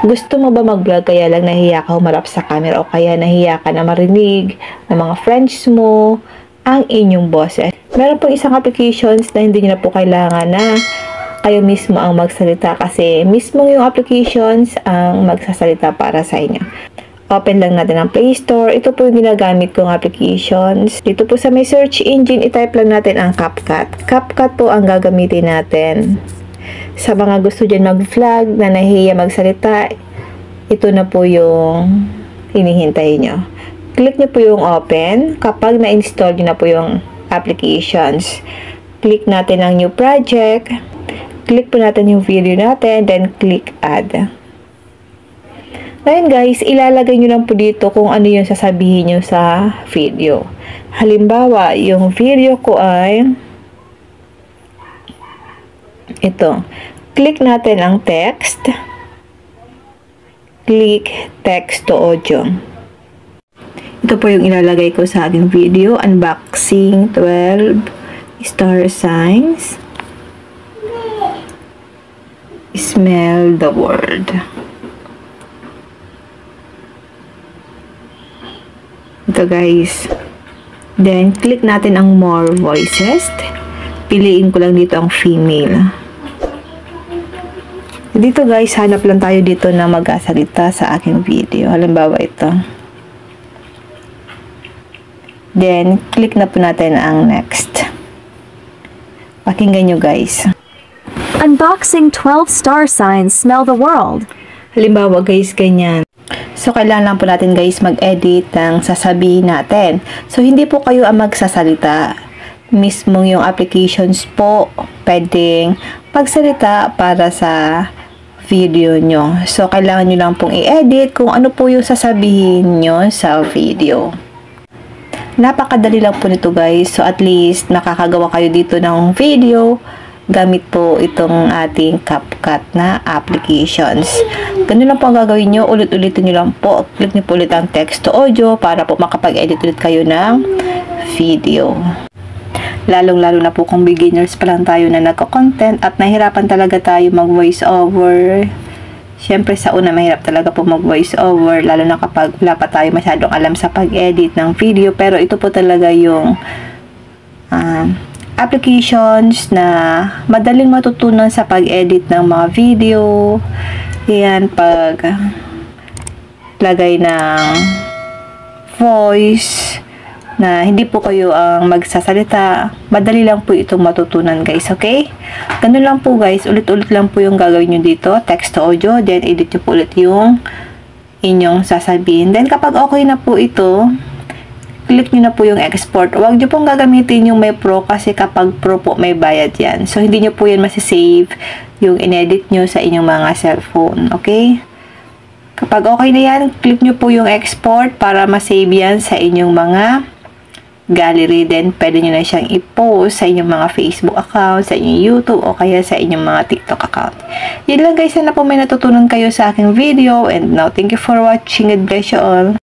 Gusto mo ba mag-vlog kaya lang nahiya ka humarap sa camera o kaya nahiya ka na marinig ng mga friends mo ang inyong boses? Meron pong isang applications na hindi nyo na po kailangan na kayo mismo ang magsalita kasi mismo yung applications ang magsasalita para sa inyo. Open lang natin ang Play Store. Ito po yung ginagamit kong applications. Dito po sa may search engine, itype lang natin ang CapCut. CapCut po ang gagamitin natin. Sa mga gusto dyan mag-vlog na nahihiya magsalita, ito na po yung hinihintay nyo. Click nyo po yung open. Kapag na-install nyo na po yung applications, click natin ang new project. Click po natin yung video natin, then click add. Ngayon guys, ilalagay nyo lang po dito kung ano yung sasabihin nyo sa video. Halimbawa, yung video ko ay ito. Click natin ang text. Click text to audio. Ito po yung ilalagay ko sa aking video. Unboxing 12 star signs. Smell the world. Ito guys. Then, click natin ang more voices. Piliin ko lang dito ang female. Dito guys, hanap lang tayo dito na magsasalita sa aking video. Halimbawa ito. Then, click na po natin ang next. Pakinggan nyo guys. Unboxing 12 star signs, smell the world. Halimbawa guys, ganyan. So, kailangan lang po natin guys mag-edit ng sasabihin natin. So, hindi po kayo ang magsasalita. Mismo yung applications po pwedeng pagsalita para sa video nyo. So, kailangan nyo lang pong i-edit kung ano po yung sasabihin nyo sa video. Napakadali lang po nito guys. So, at least nakakagawa kayo dito ng video gamit po itong ating CapCut na applications. Ganun lang po ang gagawin nyo. Ulit-ulitin nyo lang po. Click nyo po ulit ang text to audio para po makapag-edit ulit kayo ng video. Lalong-lalo na po kung beginners pa lang tayo na nagko-content at nahirapan talaga tayo mag-voice over. Siyempre sa una mahirap talaga po mag-voice over, lalo na kapag wala pa tayo masyadong alam sa pag-edit ng video. Pero ito po talaga yung applications na madaling matutunan sa pag-edit ng mga video. Yan, pag lagay ng voice na hindi po kayo ang magsasalita, madali lang po itong matutunan guys, okay? Ganun lang po guys, ulit-ulit lang po yung gagawin nyo dito, text to audio, then edit nyo po ulit yung inyong sasabihin. Then kapag okay na po ito, click nyo na po yung export. Huwag nyo pong gagamitin yung may pro kasi kapag pro po may bayad yan. So hindi nyo po yan masisave yung inedit nyo sa inyong mga cellphone, okay? Kapag okay na yan, click nyo po yung export para masave yan sa inyong mga gallery. Then, pwede nyo na siyang i-post sa inyong mga Facebook account, sa inyong YouTube, o kaya sa inyong mga TikTok account. Yun lang guys, sana po may natutunan kayo sa aking video. And now, thank you for watching. God bless you all.